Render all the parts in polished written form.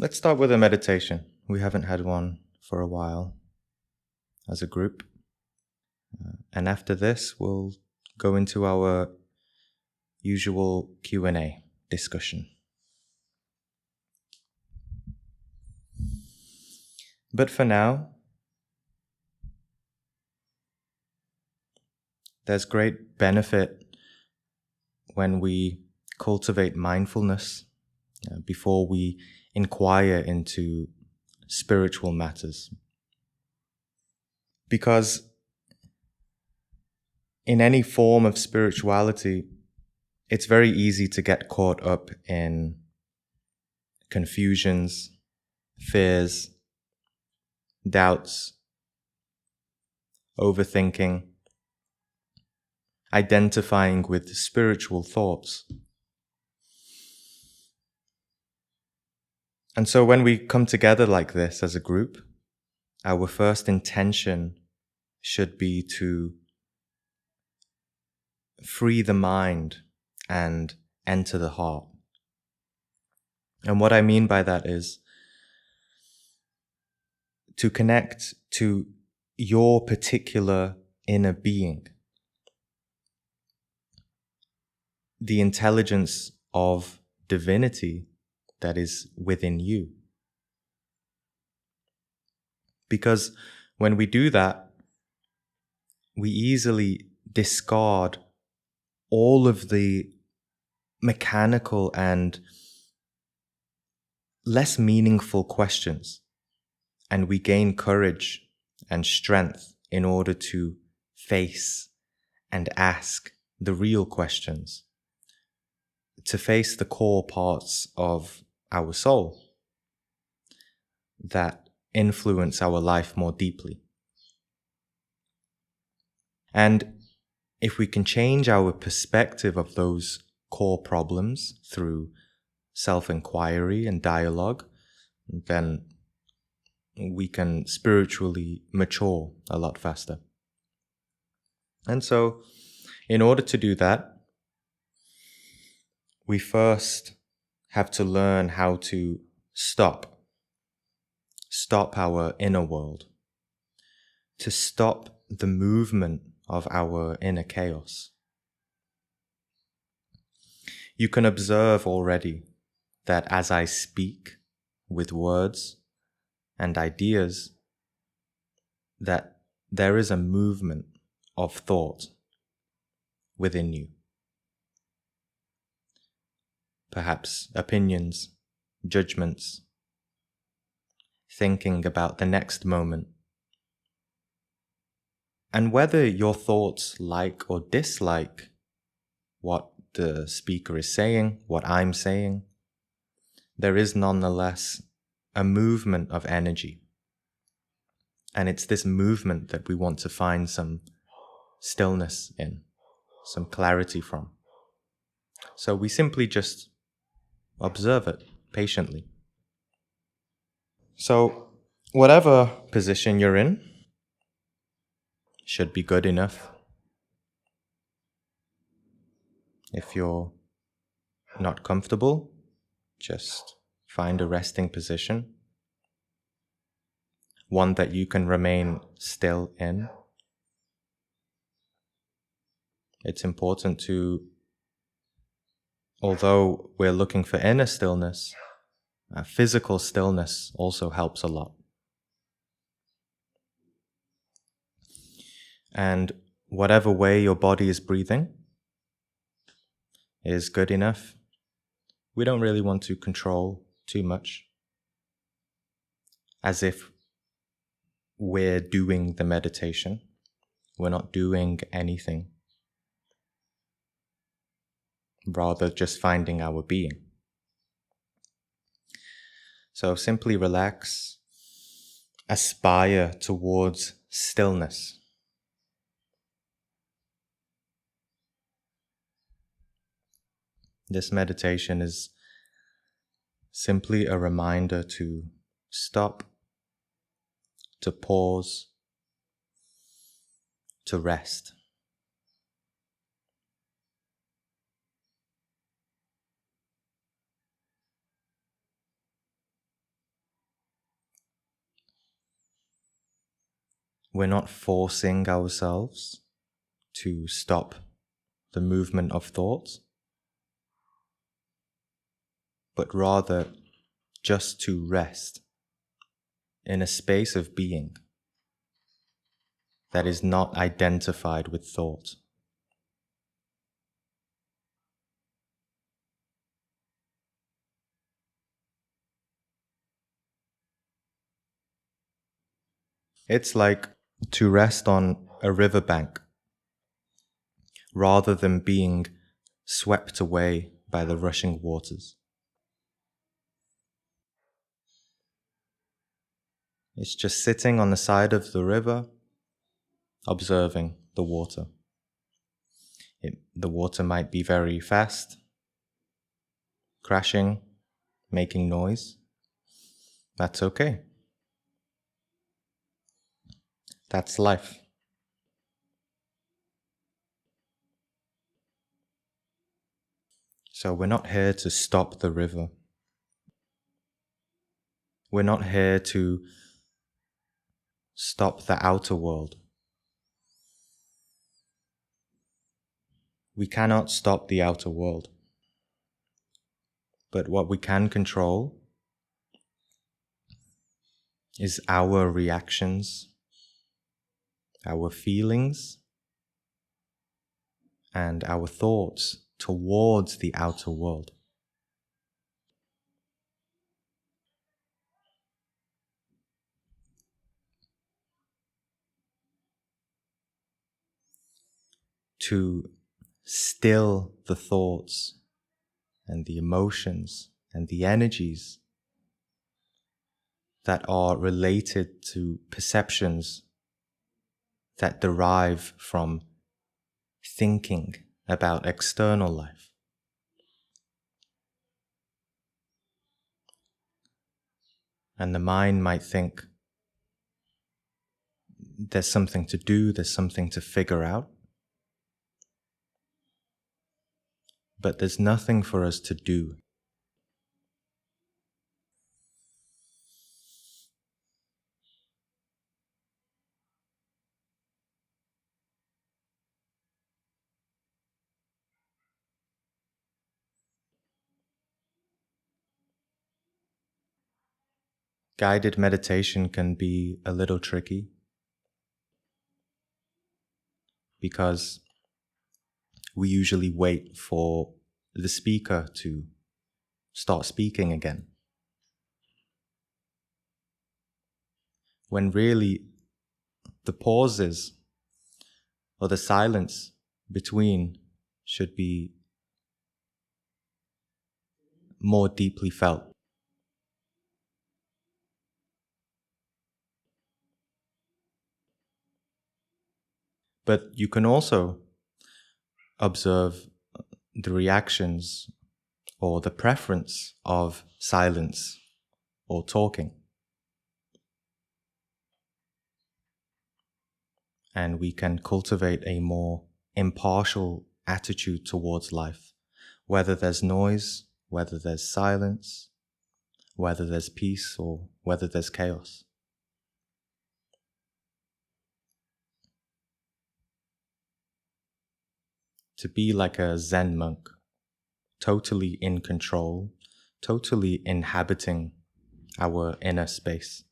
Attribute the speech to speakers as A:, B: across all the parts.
A: Let's start with a meditation. We haven't had one for a while as a group. And after this, we'll go into our usual Q&A discussion. But for now, there's great benefit when we cultivate mindfulness before we inquire into spiritual matters. Because in any form of spirituality, it's very easy to get caught up in confusions, fears, doubts, overthinking, identifying with spiritual thoughts. And so when we come together like this as a group, our first intention should be to free the mind and enter the heart. And what I mean by that is to connect to your particular inner being, the intelligence of divinity that is within you. Because when we do that, we easily discard all of the mechanical and less meaningful questions, and we gain courage and strength in order to face and ask the real questions, to face the core parts of our soul that influence our life more deeply. And if we can change our perspective of those core problems through self-inquiry and dialogue, then we can spiritually mature a lot faster. And so, in order to do that, we first have to learn how to stop our inner world, to stop the movement of our inner chaos. You can observe already that as I speak with words and ideas, that there is a movement of thought within you. Perhaps opinions, judgments, thinking about the next moment. And whether your thoughts like or dislike what the speaker is saying, what I'm saying, there is nonetheless a movement of energy. And it's this movement that we want to find some stillness in, some clarity from. So we simply just observe it patiently. So whatever position you're in should be good enough. If you're not comfortable, just find a resting position, one that you can remain still in. It's important to, although we're looking for inner stillness, physical stillness also helps a lot. And whatever way your body is breathing is good enough. We don't really want to control too much, as if we're doing the meditation. We're not doing anything, rather just finding our being. So simply relax, aspire towards stillness. This meditation is simply a reminder to stop, to pause, to rest. We're not forcing ourselves to stop the movement of thoughts, but rather just to rest in a space of being that is not identified with thought. It's like to rest on a riverbank rather than being swept away by the rushing waters. It's just sitting on the side of the river, observing the water. The water might be very fast, crashing, making noise. That's okay. That's life. So we're not here to stop the river. We're not here to stop the outer world. We cannot stop the outer world. But what we can control is our reactions, our feelings, and our thoughts towards the outer world. To still the thoughts and the emotions and the energies that are related to perceptions that derive from thinking about external life. And the mind might think there's something to do, there's something to figure out. But there's nothing for us to do. Guided meditation can be a little tricky because we usually wait for the speaker to start speaking again. When really the pauses or the silence between should be more deeply felt. But you can also observe the reactions or the preference of silence or talking. And we can cultivate a more impartial attitude towards life, whether there's noise, whether there's silence, whether there's peace, or whether there's chaos. To be like a Zen monk, totally in control, totally inhabiting our inner space.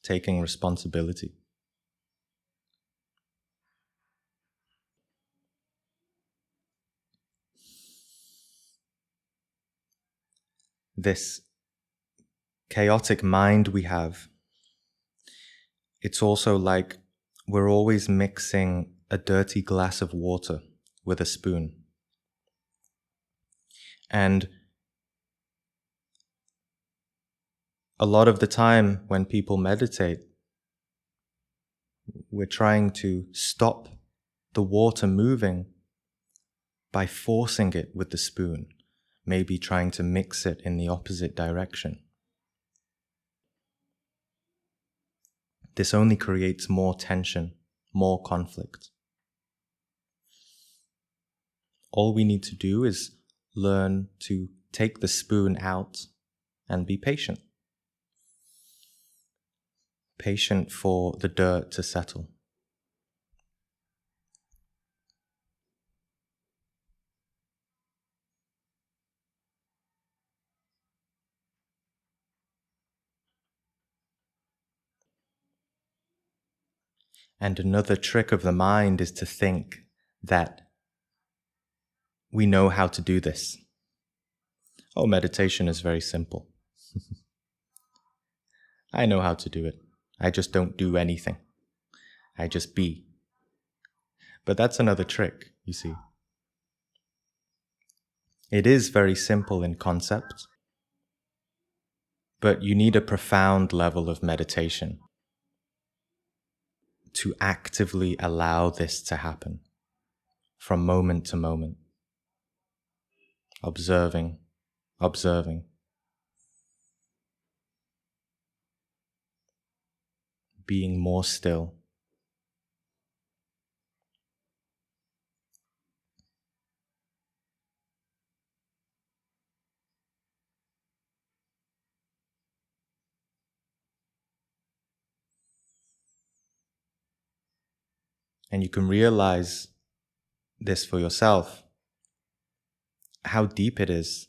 A: Taking responsibility. This chaotic mind we have, it's also like we're always mixing a dirty glass of water with a spoon. And a lot of the time when people meditate, we're trying to stop the water moving by forcing it with the spoon, maybe trying to mix it in the opposite direction. This only creates more tension, more conflict. all we need to do is learn to take the spoon out and be patient. Patient for the dirt to settle. And another trick of the mind is to think that we know how to do this. Oh, meditation is very simple. I know how to do it. I just don't do anything. I just be. But that's another trick, you see. It is very simple in concept, but you need a profound level of meditation to actively allow this to happen from moment to moment. Observing, observing. Being more still. And you can realize this for yourself, how deep it is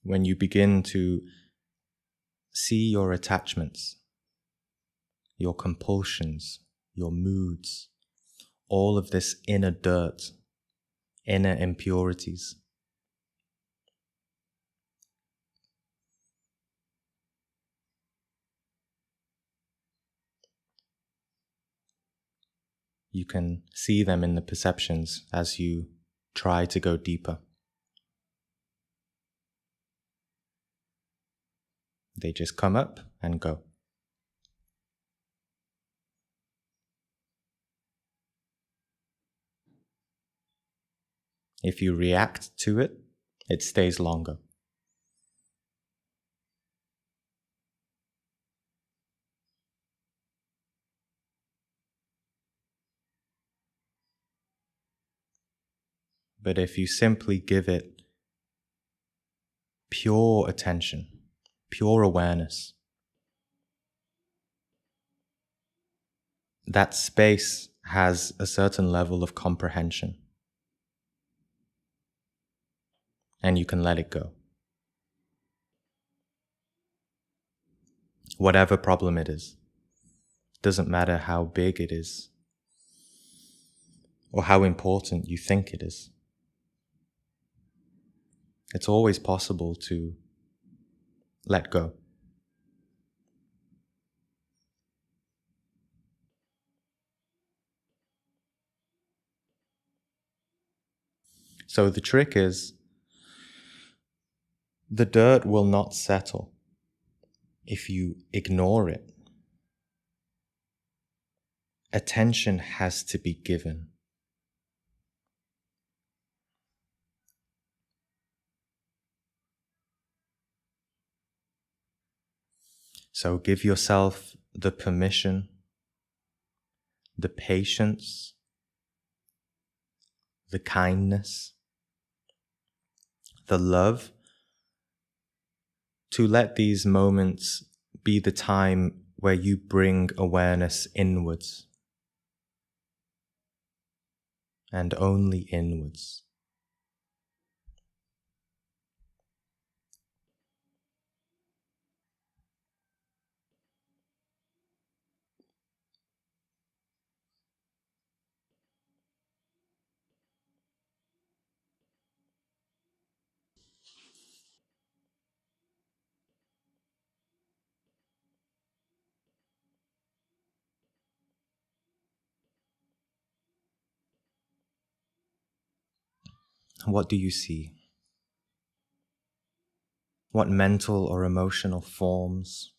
A: when you begin to see your attachments, your compulsions, your moods, all of this inner dirt, inner impurities. You can see them in the perceptions as you try to go deeper. They just come up and go. If you react to it, it stays longer. But if you simply give it pure attention, pure awareness, that space has a certain level of comprehension, and you can let it go. Whatever problem it is, doesn't matter how big it is, or how important you think it is. It's always possible to let go. So the trick is, the dirt will not settle if you ignore it. Attention has to be given. So give yourself the permission, the patience, the kindness, the love to let these moments be the time where you bring awareness inwards and only inwards. What do you see? What mental or emotional forms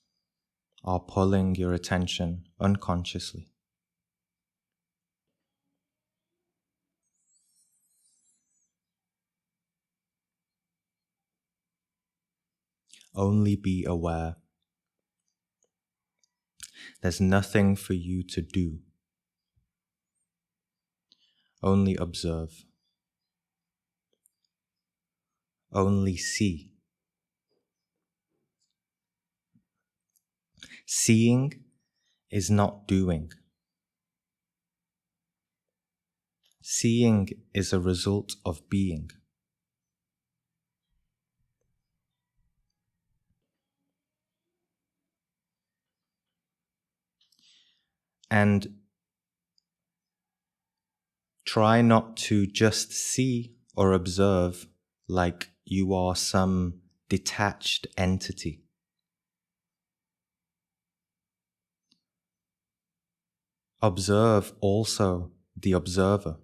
A: are pulling your attention unconsciously? Only be aware. There's nothing for you to do. Only observe. only see. Seeing is not doing. Seeing is a result of being. And try not to just see or observe like you are some detached entity. Observe also the observer.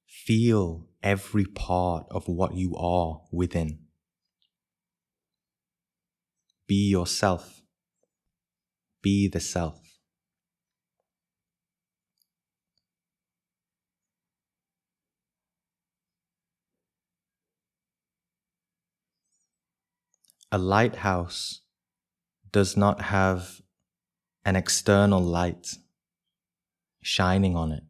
A: Feel every part of what you are within. Be yourself. Be the self. A lighthouse does not have an external light shining on it.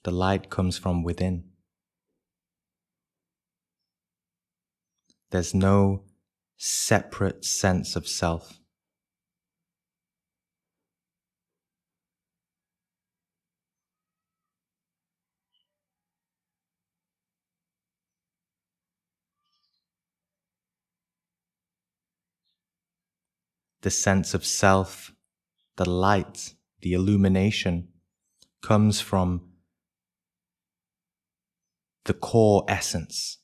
A: The light comes from within. There's no separate sense of self. The sense of self, the light, the illumination comes from the core essence.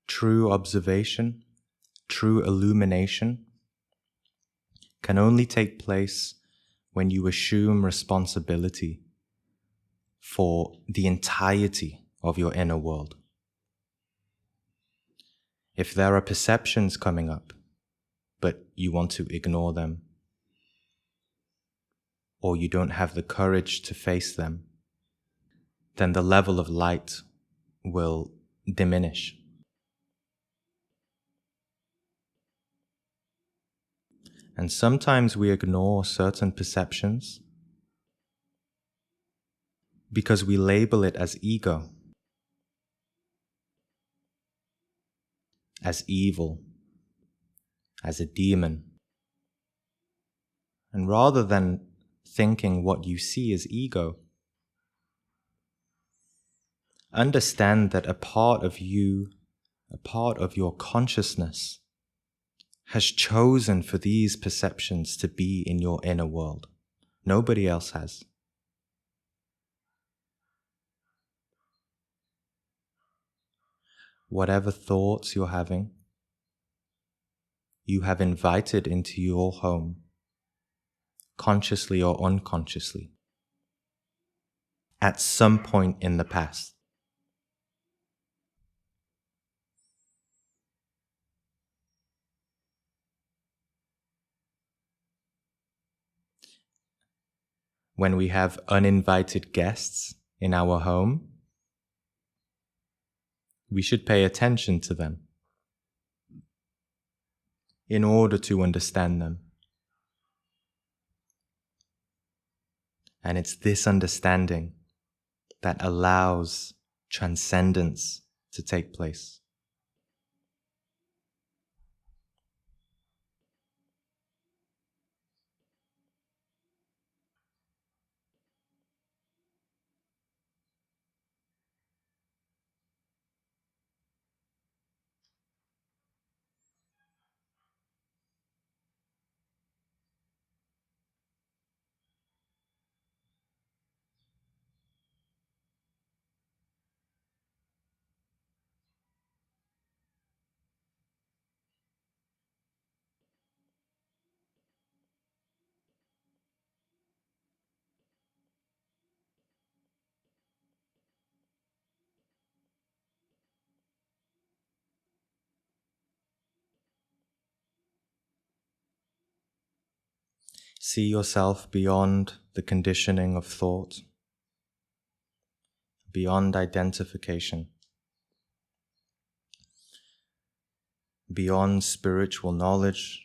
A: True observation, true illumination can only take place when you assume responsibility for the entirety of your inner world. If there are perceptions coming up, but you want to ignore them, or you don't have the courage to face them, then the level of light will diminish. And sometimes we ignore certain perceptions because we label it as ego, as evil, as a demon. And rather than thinking what you see is ego, understand that a part of you, a part of your consciousness, has chosen for these perceptions to be in your inner world. Nobody else has. Whatever thoughts you're having, you have invited into your home, consciously or unconsciously, at some point in the past. When we have uninvited guests in our home, we should pay attention to them in order to understand them. And it's this understanding that allows transcendence to take place. See yourself beyond the conditioning of thought, beyond identification, beyond spiritual knowledge,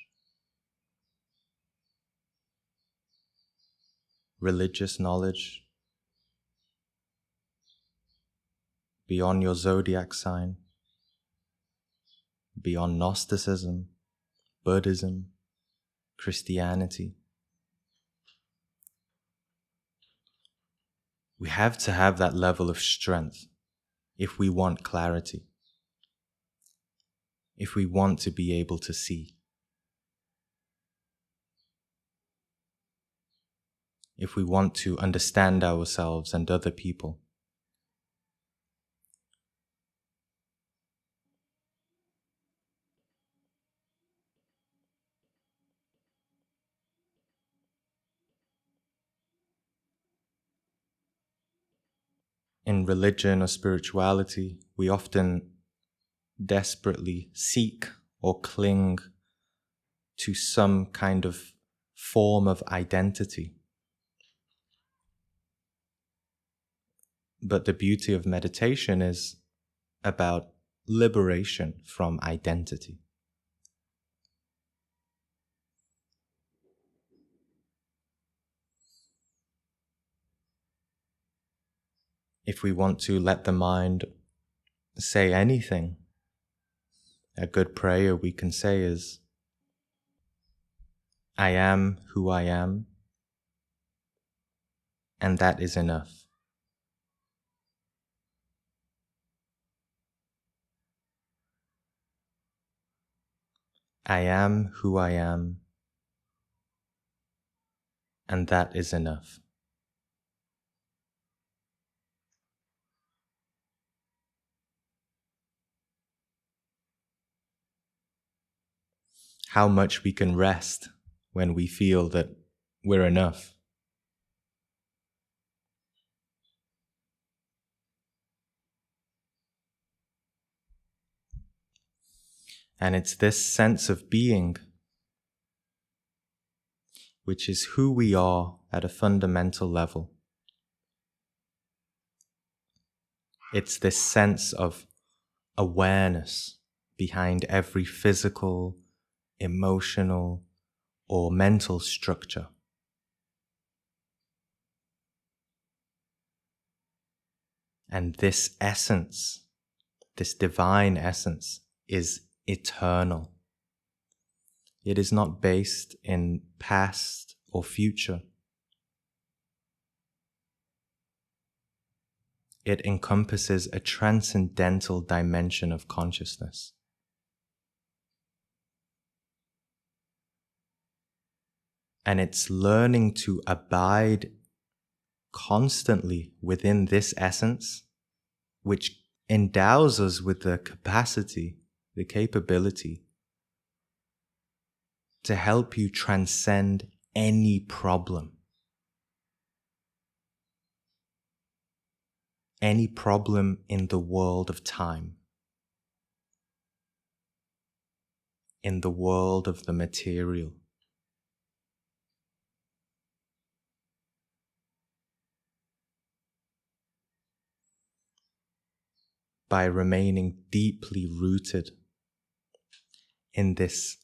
A: religious knowledge, beyond your zodiac sign, beyond Gnosticism, Buddhism, Christianity. We have to have that level of strength if we want clarity, if we want to be able to see, if we want to understand ourselves and other people. In religion or spirituality, we often desperately seek or cling to some kind of form of identity. But the beauty of meditation is about liberation from identity. If we want to let the mind say anything, a good prayer we can say is, I am who I am, and that is enough. I am who I am, and that is enough. How much we can rest when we feel that we're enough. And it's this sense of being, which is who we are at a fundamental level. It's this sense of awareness behind every physical, emotional, or mental structure. And this essence, this divine essence, is eternal. It is not based in past or future. It encompasses a transcendental dimension of consciousness. And it's learning to abide constantly within this essence, which endows us with the capacity, the capability to help you transcend any problem. Any problem in the world of time, in the world of the material. By remaining deeply rooted in this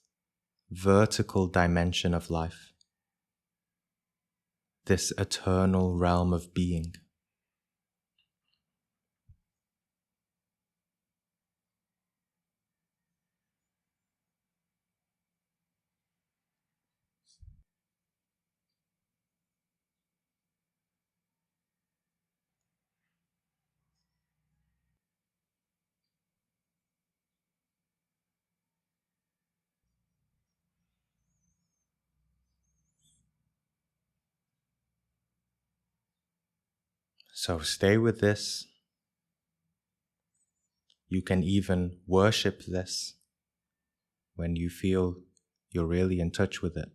A: vertical dimension of life, this eternal realm of being. So stay with this. You can even worship this when you feel you're really in touch with it.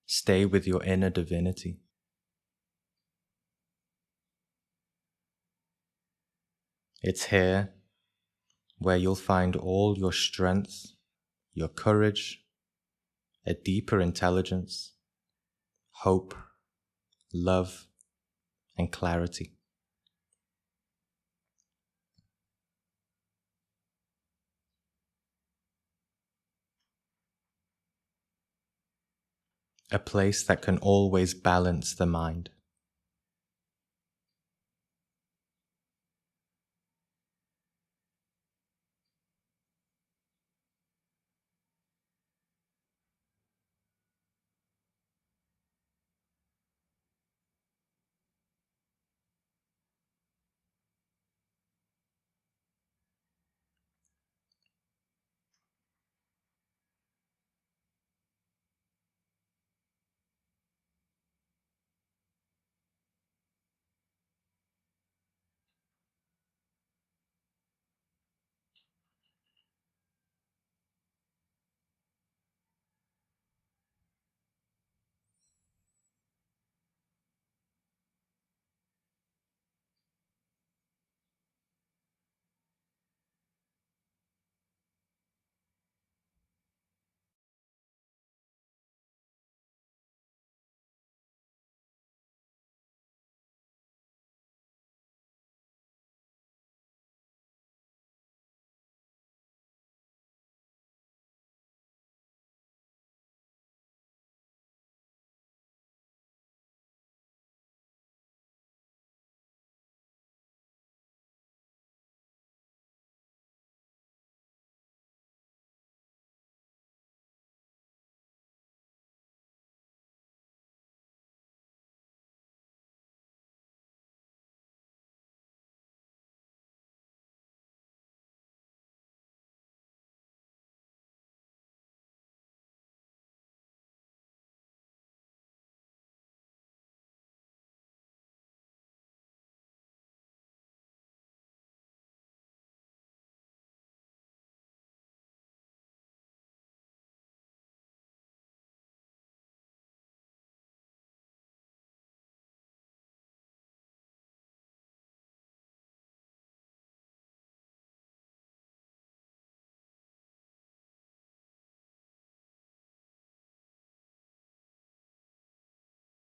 A: Stay with your inner divinity. It's here where you'll find all your strength, your courage, a deeper intelligence, hope, love, and clarity. A place that can always balance the mind.